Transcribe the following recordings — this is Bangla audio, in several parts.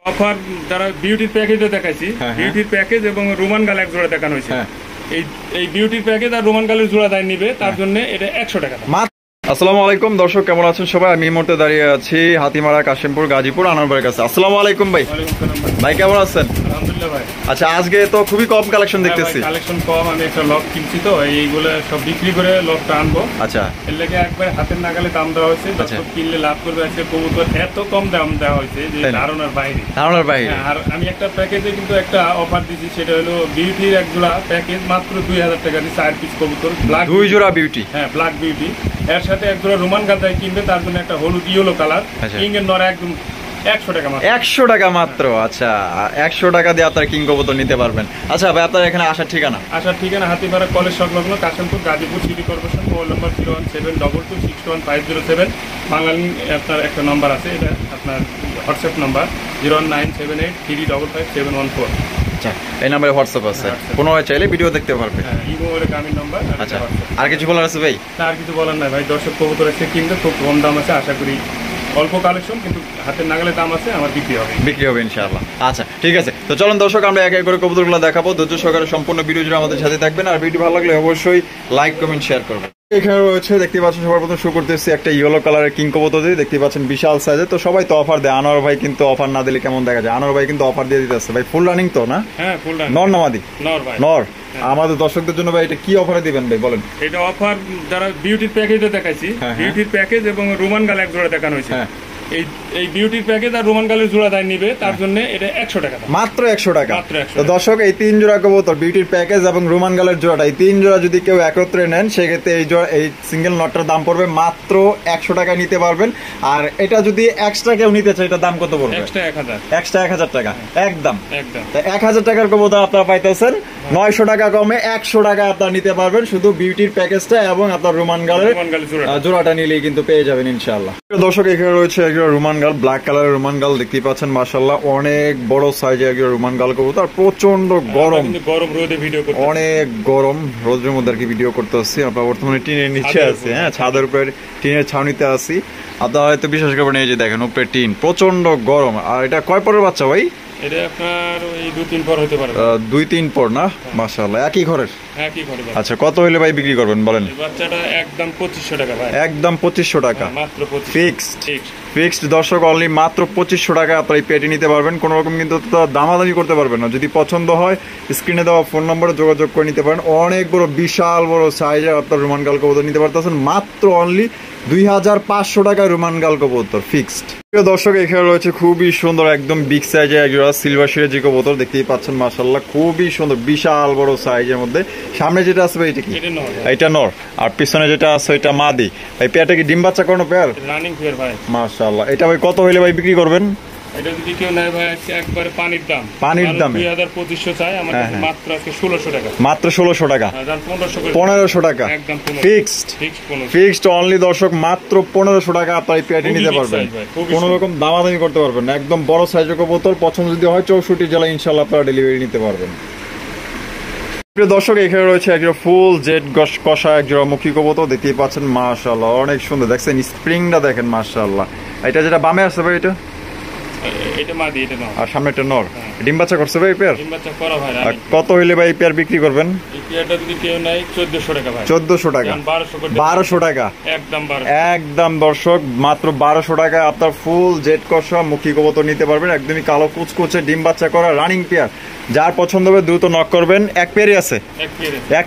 অফার যারা বিউটির প্যাকেজে দেখাইছি, বিউটির প্যাকেজ এবং রোমান গাল এক জোড়া দেখানো হয়েছে। এই বিউটির প্যাকেজ আর রোমান গালের জোড়া দায় নিবে, তার জন্য এটা 100 টাকা। আসসালামু আলাইকুম দর্শক, কেমন আছেন সবাই? আমি এই মুহূর্তে দাঁড়িয়ে আছি হাতিমারা, কাশিমপুর, গাজীপুর, আনোয়ার কাছে। আসসালামু আলাইকুম ভাই। ভাই কেমন আছেন? আলহামদুলিল্লাহ ভাই। আচ্ছা, আজকে তো খুবই কম কালেকশন দেখতেছি। কালেকশন কম, আমি একটা লক কিনছি তো এইগুলো সব বিক্রি করে লকটা আনবো। আচ্ছা, এর লেগে একবার হাতের নাগালে দাম দেওয়া হয়েছে, দর্শক কিনলে লাভ করবে। আজকে কবুতর এত কম দাম দেওয়া হয়েছে যে ধারণার বাইরে। আর আমি একটা প্যাকেজে কিন্তু একটা অফার দিচ্ছি, সেটা হলো বিউটির এক জোড়া প্যাকেজ মাত্র 2000 টাকা দিয়ে 4 পিস কবুতর, ব্ল্যাক 2 জোড়া বিউটি। হ্যাঁ, ব্ল্যাক বিউটি। এর সাথে এক জোড়া রোমান গাদ্দাই কিনবে, তার জন্য একটা হলুদ ইয়েলো কালার কিং এর নর একদম 100 টাকা মাত্র। 100 টাকা মাত্র। আচ্ছা, 100 টাকা দিয়ে আপনারা কিং কবুতর নিতে পারবেন। আচ্ছা ভাই, আপনার এখানে আসার ঠিকানা? হাতিপাড়া কলেজ সংলগ্ন, Kashimpur, Gazipur city corporation. Mobile নম্বর 01722615007। বাংলালিং আপনার একটা নাম্বার আছে, এটা আপনার হোয়াটসঅ্যাপ নাম্বার 09783555714। আচ্ছা, এই নাম্বারে হোয়াটসঅ্যাপ আছে, কোনো চাইলে ভিডিও দেখতে পারবে। ইমো এর গ্রামীণ নাম্বার। আচ্ছা, আর কিছু বলার আছে ভাই? না, আর কিছু বলার নাই ভাই। দর্শক কবুতর এসে কিনতে খুব কম দাম আছে, আশা করি অল্প কালেকশন, কিন্তু হাতের নাগালে দাম আছে, আমার বিক্রি হবে ইনশাআল্লাহ। আচ্ছা, ঠিক আছে। তো চলুন দর্শক, আমরা এক এক করে কবুতরগুলো দেখাবো। ধৈর্য সহকারে সম্পূর্ণ ভিডিও জুড়ে আমাদের সাথে থাকবেন, আর ভিডিও ভালো লাগলে অবশ্যই লাইক, কমেন্ট, শেয়ার করবেন। এখানে রয়েছে, দেখতে পাচ্ছেন, সবার প্রথম শুরু করতেছি একটা ইয়েলো কালারের কিং কবুতর দিয়ে। দেখতে পাচ্ছেন বিশাল সাইজে। তো সবাই তো অফার দেয়, আনোয়ার ভাই কিন্তু অফার না দিলে কেমন দেখা যায়? আনোয়ার ভাই কিন্তু অফার দিয়ে দিতেছে ভাই। ফুল রানিং তো না? হ্যাঁ, ফুল রানিং। নর না মাদি? নর ভাই, নর। আমাদের দর্শকদের জন্য ভাই এটা কি অফারে দিবেন ভাই, বলেন। এটা অফার যারা বিউটির প্যাকেজে দেখাইছি, বিউটির প্যাকেজ এবং রোমান গাল এক জোড়া দেখানো হয়েছে। এই বিউটির প্যাকেজ আর রোমান গালের জোড়া দায় নিবে, তার জন্য এটা 100 টাকা মাত্র। 100 টাকা। তো দর্শক, এই 3 জোড়া কবুতর, বিউটির প্যাকেজ এবং রোমান গালের জোড়াটা, এই 3 জোড়া যদি কেউ একত্রে নেন, সেক্ষেত্রে এই সিঙ্গেল নটটার দাম পড়বে মাত্র 100 টাকায় নিতে পারবেন। আর এটা যদি এক্সট্রা কেউ নিতে চায়, এটার দাম কত পড়বে? এক্সট্রা 1000 টাকা একদম। তো 1000 টাকার কবুতর আপনারা পাইতেছেন 900 টাকা কমে 100 টাকা আপনারা নিতে পারবেন, শুধু বিউটির প্যাকেজটা এবং আপনার রোমান গালের জোড়াটা নিলেই কিন্তু পেয়ে যাবেন ইনশাআল্লাহ। দর্শক, এখানে রয়েছে রোমান গাল, ব্ল্যাক কালারের রোমান গাল, দেখতেই পাচ্ছেন মাশাআল্লাহ, অনেক বড় সাইজের একজন রোমান গাল কবুতর। প্রচন্ড গরম রোদে ভিডিও করতে, অনেক গরম রোদের মধ্যে আর কি ভিডিও করতে আসছি। আমরা বর্তমানে টিনের নিচে আছি, হ্যাঁ, ছাদের উপরে টিনের ছাউনিতে আছি। আপনারা হয়তো বিশ্বাস করবেন, এই যে দেখেন উপরে টিন, প্রচন্ড গরম। আর এটা কয় পরের বাচ্চা ভাই? এটা আপনার ওই 2-3 পর হতে পারে। 2-3 পর না? মাশাআল্লাহ, একই ঘরের। একই ঘরে। আচ্ছা, কত হইলে ভাই বিক্রি করবেন বলেন? বাচ্চাটা একদম 2500 টাকা ভাই। একদম 2500 টাকা মাত্র। ফিক্সড দর্শক, অনলি মাত্র 2500 টাকা আপনারা এই পেটি নিতে পারবেন। কোনো রকম কিন্তু দামাদামি করতে পারবেন না। যদি পছন্দ হয়, স্ক্রিনে দেওয়া ফোন নম্বরে যোগাযোগ করে নিতে পারেন। অনেক বড়, বিশাল বড় সাইজের আপনার রোমান গাল কবুতর নিতে পারতেছেন মাত্র অনলি 2500 টাকায় রোমান গাল কবুতর ফিক্সড। দর্শক, এখানে রয়েছে খুবই সুন্দর একদম বিগ সাইজের একজোড়া সিলভার সিরাজি কবুতর, দেখতেই পাচ্ছেন মাশাআল্লাহ, খুবই সুন্দর, বিশাল বড় সাইজের মধ্যে। সামনে যেটা আছে ভাই, এটা কি? এটা নর, আর পিছনে যেটা আছে এটা মাদি। ভাই পেয়ারটা কি ডিম বাচ্চা কোনো পেয়ার? রানিং পেয়ার ভাই। মাশাআল্লাহ, এটা ভাই কত হইলে ভাই বিক্রি করবেন? এটা যদি কেউ নেয় ভাই, একবারে পানির দাম। 2500 চাই, আমার মাত্র আজকে 1600 টাকা। মাত্র 1600 টাকা। 1500 টাকা একদম ফিক্সড অনলি দর্শক, মাত্র 1500 টাকা আপনারা এই পেয়ারটি নিতে পারবেন। কোনো রকম দামাদামি করতে পারবেন না। একদম বড় সাইজের কবুতর, পছন্দ যদি হয় 64 জেলা ইনশাআল্লাহ আপনারা ডেলিভারি নিতে পারবেন। দর্শক, এখানে রয়েছে একজন ফুল জেড কষা একজোড়া মুখী কবুতর, দেখতেই পাচ্ছেন মাশাআল্লাহ, অনেক সুন্দর। দেখছেন স্প্রিংটা দেখেন মাশাআল্লাহ। এটা যেটা বামে আছে ভাই, এটা মাদি, এটা নর, আর সামনে একটা নর। ডিম বাচ্চা করছে ভাই পেয়ার? ডিম বাচ্চা করা ভাই। কত হইলে ভাই পেয়ার বিক্রি করবেন? এই পেয়ারটা যদি কেউ নেয় 1400 টাকা ভাই। 1400 টাকা। 1200 টাকা একদম দর্শক, মাত্র 1200 টাকা আপনার ফুল জেড কষা মুখী কবুতর নিতে পারবেন। একদমই কালো কুচকুচে ডিম বাচ্চা করা রানিং পেয়ার। যার পছন্দ হবে দ্রুত নক করবেন। এক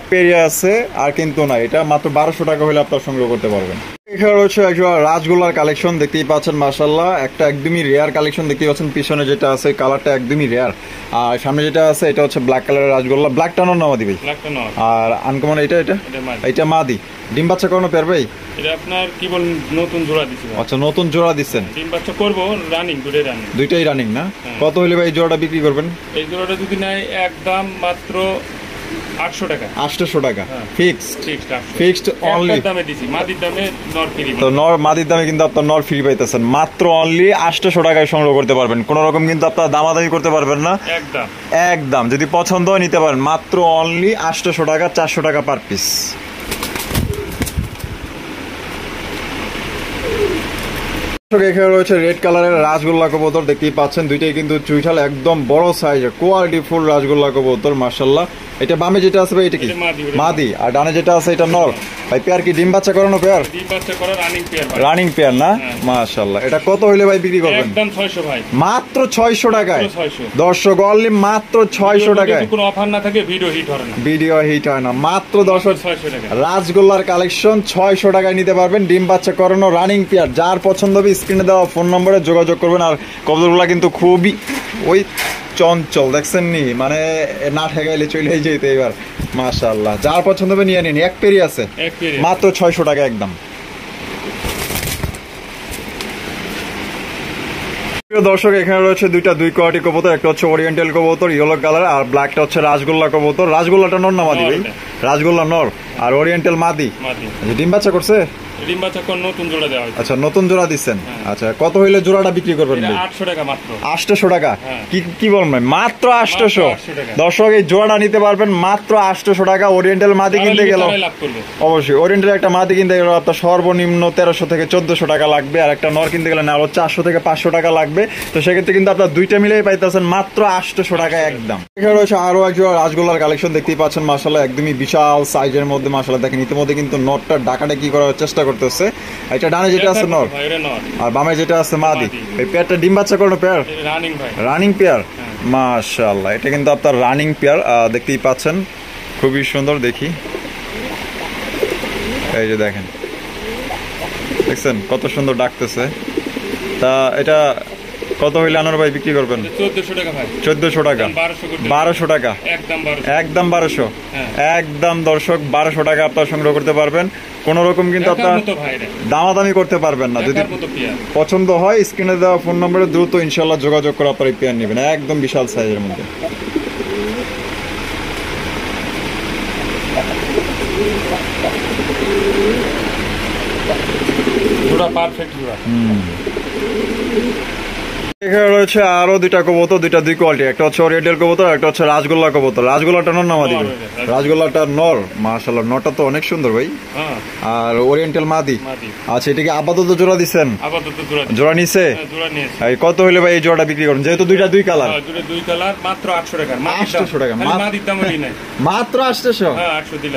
পেয়ারই আছে, আর কিন্তু না, এটা মাত্র 1200 টাকা হলে আপনার সংগ্রহ করতে পারবেন। এখানে রয়েছে একজন রাজগোল্লার কালেকশন, দেখতেই পাচ্ছেন মাশাআল্লাহ, একটা একদমই রেয়ার কালেকশন দেখতেই পাচ্ছেন। পিছনে যেটা আছে কালারটা একদমই রেয়ার, আর সামনে যেটা আছে এটা হচ্ছে ব্ল্যাক কালারের রাজগোল্লা। ব্ল্যাকটা নর না মাদি ভাই? আর আনকমন এটা মাদি। ডিম বাচ্চা কোনো পেয়ার ভাই? এটা আপনার কি বলেন, নতুন জোড়া দিছি। আচ্ছা, নতুন জোড়া দিচ্ছেন। ডিম বাচ্চা করব, রানিং, দুইটাই রানিং না? কত হইলে ভাই এই জোড়াটা বিক্রি করবেন? এই জোড়াটা যদি নেয় একদম মাত্র 800 টাকা। 800 টাকা ফিক্সড অনলি। তো নর মাদির দামে কিন্তু আপনার নর ফ্রি পাইতেছেন মাত্র অনলি 800 টাকায় সংগ্রহ করতে পারবেন। কোনো রকম কিন্তু আপনার দামাদামি করতে পারবেন না, একদম। যদি পছন্দ হয় নিতে পারেন মাত্র অনলি 800 টাকা, 400 টাকা পার পিস। এখানে রয়েছে রেড কালারের রাজগোল্লা কবুতর, দেখতেই পাচ্ছেন দুইটাই কিন্তু চুইঠাল, একদম বড় সাইজের কোয়ালিটি ফুল রাজগোল্লা কবুতর মাশাআল্লাহ। এটা বামে যেটা আছে ভাই এটা কি মাদি, আর ডানে যেটা আছে এটা নর। ভাই পেয়ার কি ডিম বাচ্চা করানো পেয়ার? ডিম বাচ্চা করা রানিং পেয়ার না? মাশাআল্লাহ। এটা কত হইলে ভাই বিক্রি করবেন? একদম 600 ভাই, মাত্র 600 টাকায়। দর্শক অনলি মাত্র 600 টাকায়। কোনো অফার না থাকে ভিডিও হিট হয় না, ভিডিও হিট হয় না। মাত্র দর্শক 600 টাকা রাজগোল্লার কালেকশন 600 টাকায় নিতে পারবেন, ডিম বাচ্চা করানো রানিং পেয়ার। যার পছন্দ হবে স্ক্রিনে দেওয়া ফোন নম্বরে যোগাযোগ করবেন। আর কবুতরগুলা কিন্তু খুবই ওই চঞ্চল, দেখছেন নি, মানে না ঠেকাইলে চলে যেতে এবার মাশাআল্লাহ। যার পছন্দ হবে নিয়ে নিন, এক পেরি আছে মাত্র 600 টাকা একদম। দর্শক এখানে রয়েছে দুই কোয়ালিটি কবুতর, একটা হচ্ছে ওরিয়েন্টাল কবুতর ইয়েলো কালার, আর ব্ল্যাকটা হচ্ছে রাজগোল্লা কবুতর। রাজগোল্লাটা নর না মাদি ভাই? রাজগোল্লা নর আর ওরিয়েন্টাল মাদি। ডিম বাচ্চা করছে? ডিম বাচ্চা কোন নতুন জোড়া দেওয়া হয়েছে। আচ্ছা নতুন জোড়া দিচ্ছেন। আচ্ছা কত হইলে জোড়াটা বিক্রি করবেন? 800 টাকা মাত্র। 800 টাকা? কি বলবেন? মাত্র 800। দর্শক এই জোড়াটা নিতে পারবেন মাত্র 800 টাকা। ওরিয়েন্টাল মাদি কিনতে গেল অবশ্যই, ওরিয়েন্টাল একটা মাদি কিনতে গেলে আপনার সর্বনিম্ন 1300 থেকে 1400 টাকা লাগবে, আর একটা নর কিনতে গেলে না আরো 400 থেকে 500 টাকা লাগবে। তো সেক্ষেত্রে কিন্তু আপনার দুইটা মিলেই পাইতেছেন মাত্র 800 টাকা একদম। এখানে রয়েছে আরো এক জোড়া রাজগোল্লার কালেকশন, দেখতেই পাচ্ছেন মাশাআল্লাহ, একদমই বিশাল সাইজের মধ্যে মাশাআল্লাহ। দেখেন ইতিমধ্যে কিন্তু নরটা ডাকাটা কি করার চেষ্টা করতেছে। এটা ডানে যেটা আছে নর আর বামে যেটা আছে মাদি। এই পেয়ারটা ডিম বাচ্চা করানো পেয়ার, রানিং পেয়ার মাশাআল্লাহ। এটা কিন্তু আপনার রানিং পেয়ার, দেখতেই পাচ্ছেন খুবই সুন্দর। দেখি এই যে দেখেন, দেখছেন কত সুন্দর ডাকতেছে। তা এটা কত হইলে আনোয়ার ভাই বিক্রি করবেন? 1400 টাকা ভাই। 1400 টাকা? 1200 টাকা একদম 1200 একদম। দর্শক 1200 টাকা আপনার সংগ্রহ করতে পারবেন। কোন রকম কিন্তু আপনার দামাদামি করতে পারবেন না। যদি পছন্দ হয় স্ক্রিনে দেওয়া ফোন নম্বরে দ্রুত ইনশাল্লাহ যোগাযোগ করে আপনার এই পেয়ার নেবেন, একদম বিশাল সাইজের মধ্যে। পারফেক্ট জোড়া। এখানে রয়েছে আরো দুইটা কবুতর, দুই কোয়ালিটি, একটা হচ্ছে ওরিয়েন্টাল কবুতর, একটা হচ্ছে রাজগোল্লা কবুতর। রাজগোল্লাটা নর না মাদি? রাজগোল্লাটা নর মাশাআল্লাহ, নরটা তো অনেক সুন্দর ভাই। আর ওরিয়েন্টাল মাদি। আচ্ছা এটা কি আপাতত জোড়া দিচ্ছেন? জোড়া নিছে? কত হইলে ভাই এই জোড়াটা বিক্রি করেন? যেহেতু দুই কালার মাত্র 800 টাকা। 800 টাকা মাত্র 800।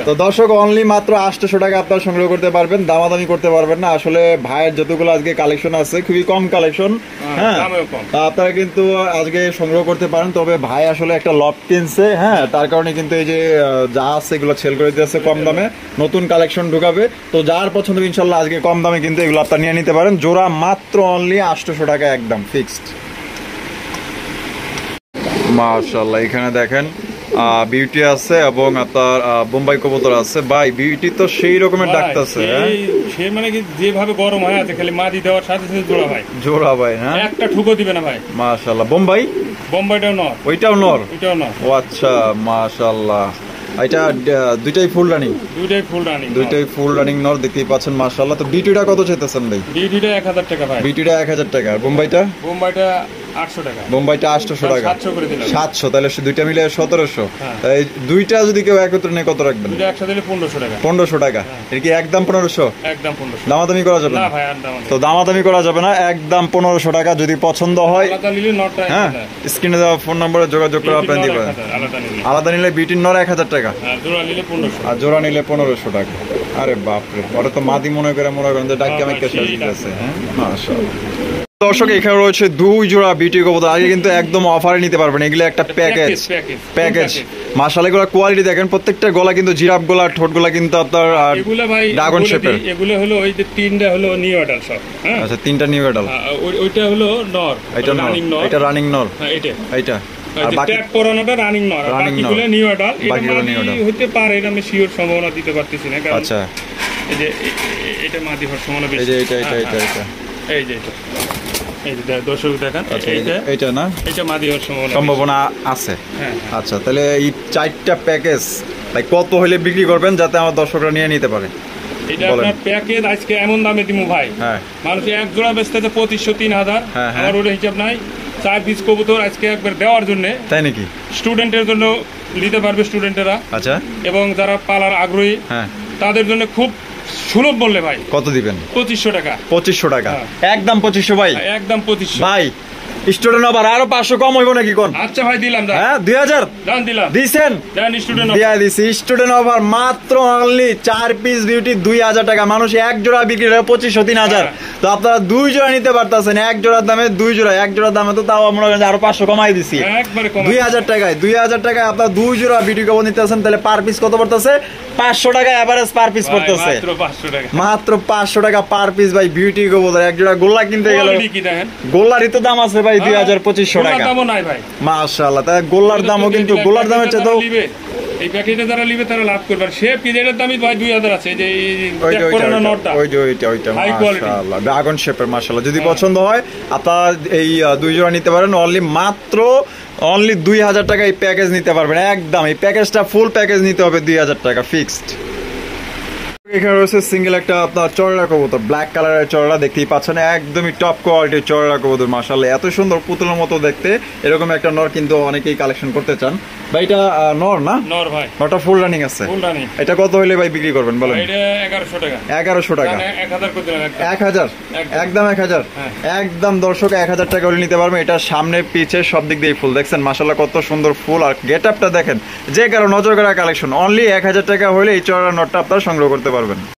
তো দর্শক অনলি মাত্র 800 টাকা আপনারা সংগ্রহ করতে পারবেন, দামাদামি করতে পারবেন না। আসলে ভাইয়ের যতগুলো আজকে কালেকশন আছে খুবই কম কালেকশন, হ্যাঁ আপনারা কিন্তু আজকে সংগ্রহ করতে পারেন। তবে ভাই আসলে একটা লট কিনছে, হ্যাঁ তার কারণে কিন্তু এই যে যা আছে এগুলো সেল করে দিয়েছে কম দামে, নতুন কালেকশন ঢুকাবে। তো যার পছন্দ ইনশাল্লাহ আজকে কম দামে কিন্তু এগুলো আপনারা নিয়ে নিতে পারেন। জোড়া মাত্র অনলি 800 টাকা একদম ফিক্সড। মাশাআল্লাহ এখানে দেখেন বিউটি আছে এবং আপনার বোম্বাই কবুতর আছে। ভাই বিউটি তো সেই রকমের ডাকতেছে, সে মানে কি যেভাবে গরম হয়ে আছে, খালি মাদি দেওয়ার সাথে সাথে জোড়া ভাই হ্যাঁ একটা ঠুকো দিবে না ভাই। মাশাআল্লাহ বোম্বাইটাও নর? ওইটাও নর? ও আচ্ছা মাশাআল্লাহ। এটা দুইটাই ফুল রানিং? দুইটাই ফুল রানিং নর, দেখতেই পাচ্ছেন মাশাআল্লাহ। তো বিউটিটা কত চাইতেছেন ভাই? বিউটিটা 1000 টাকা ভাই। বিউটিটা 1000 টাকা। আর বোম্বাইটা? বোম্বাইটা 800 টাকা। বোম্বাইটা 800 টাকা। 700 করে দিলাম। 700, তাহলে দুইটা মিলে 1700। এই দুইটা যদি কেউ একত্রে নেয় কত রাখবেন? দুইটা একসাথে দিলে 1500 টাকা। 1500 টাকা। এর কি একদম 1500? একদম 1500। দামাদামি করা যাবে না ভাই? তো দামাদামি করা যাবে না, একদম 1500 টাকা। যদি পছন্দ হয় হ্যাঁ স্ক্রিনে দেওয়া ফোন নম্বরে যোগাযোগ করে আপনি দিবেন। আলাদা নিলে বিউটির নর 1000 টাকা, আর জোড়া নিলে 1500 টাকা। আরে বাপরে, ওটা তো মাদি মনে করেন যে ডাক্তার আমাকে সাজিয়েছে। হ্যাঁ মাশাআল্লাহ। দর্শক এখানে রয়েছে দুই জোড়া বিউটি কবুতর, আগে কিন্তু একদম অফারে নিতে পারবেন। এগুলো একটা প্যাকেজ মাশাআল্লাহ। এগুলো কোয়ালিটি দেখেন, প্রত্যেকটা গলা কিন্তু জিরাফ গলা, ঠোঁট গলা কিন্তু আপনার ড্রাগন শেপের। এগুলো হলো ওই যে তিনটা হলো নিউ অ্যাডাল সব। আচ্ছা তিনটা নিউ অ্যাডাল। ওইটা হলো নর, এটা রানিং নর। হ্যাঁ এটা আর বাকি পুরোনোটা রানিং নর, বাকিগুলো নিউ অ্যাডাল। এটা হতে পারে, এটা আমি শিওর সম্ভাবনা দিতে পারতেছি না, কারণ আচ্ছা এই যে এটা মাদি হওয়ার সম্ভাবনা বেশি। এই যে এটা এই যে এই যে দর্শক দেখেন, এইটা না, এটা মাদি হওয়ার সম্ভাবনা আছে। আচ্ছা তাহলে এই চারটা প্যাকেজ ভাই কত হলে বিক্রি করবেন যাতে আমার দর্শকরা নিয়ে নিতে পারে? এটা আপনার প্যাকেজ আজকে এমন দামে দিমু ভাই, মানুষ এক জোড়া বেচতেছে 2500-3000, আমার ওটা হিসাব নাই। 4 পিস কবুতর আজকে একবার দেওয়ার জন্য, তাই নাকি? স্টুডেন্টের জন্য নিতে পারবে স্টুডেন্টেরা। আচ্ছা। এবং যারা পালার আগ্রহী তাদের জন্য খুব সুলভ বললে ভাই কত দিবেন? 2500 টাকা। 2500 টাকা, একদম 2500 ভাই, একদম 2500 ভাই। স্টুডেন্ট আবার আরো 500 কম হইব নাকি কোন? আচ্ছা ভাই দিলাম, হ্যাঁ 2000 দাম দিলাম, দিছেন, দেন স্টুডেন্ট দিয়া দিছি। স্টুডেন্ট অফার মাত্র অনলি 4 পিস বিউটি 2000 টাকা। মানুষ এক জোড়া বিক্রি করে 2500 3000, তো আপনারা 2 জোড়া নিতে পারতাছেন। এক জোড়ার দামে 2 জোড়া, এক জোড়ার দামে তো তাও মনে করেন আরো 500 কমাই দিছি, একবারে কম 2000 টাকায়। 2000 টাকায় আপনারা 2 জোড়া বিউটি কভার নিতেছেন, তাহলে পার পিস কত পড়তেছে? 500 টাকা এভারেজ পার পিস পড়তেছে, মাত্র 500 টাকা, মাত্র 500 টাকা পার পিস ভাই। বিউটি কভার এক জোড়া গোল্লা কিনতে গেলে গোল্লারই তো দাম আছে ভাই 2000-2500 টাকা, মাশাআল্লাহ। তাই গোল্লার দামও কিন্তু গোল্লার দামের চেয়ে এই প্যাকেজে যারা নিবে তারা লাভ করবে। শেপ কি এটার দামই ভাই 2000 আছে, এই যে পুরনো নটটা, ওইটা মাশাআল্লাহ ড্রাগন শেপের, মাশাআল্লাহ। যদি পছন্দ হয় আপনারা এই 2 জোড়া নিতে পারেন। অনলি 2000 টাকা এই প্যাকেজ নিতে পারবেন একদম। এই প্যাকেজটা ফুল প্যাকেজ নিতে হবে 2000 টাকা ফিক্সড। এখানে রয়েছে সিঙ্গেল একটা আপনার চড়া কবুতর, ব্ল্যাক কালারের চড়া, দেখতেই পাচ্ছেন একদমই টপ কোয়ালিটির চড়া কবুতর, মাশাআল্লাহ। এত সুন্দর পুতুলের মতো দেখতে, এরকম একটা নর কিন্তু অনেকেই কালেকশন করতে চান ভাই। এটা নর না? নর ভাই, নরটা ফুল রানিং আছে। Full running. এটা কত হইলে ভাই বিক্রি করবেন বলেন? এটা 1100 টাকা। 1100 টাকা, 1000 করে দিলাম। 1000, একদম 1000, একদম দর্শক 1000 টাকা হলে নিতে পারবেন। এটা সামনে পিছে সব দিক দিয়ে ফুল, দেখছেন মাশাআল্লাহ কত সুন্দর ফুল। আর গেটআপটা দেখেন, যে কারো নজর করা কালেকশন। অনলি 1000 টাকা হলে এই চড়া নটটা আপনারা সংগ্রহ করতে পারবেন।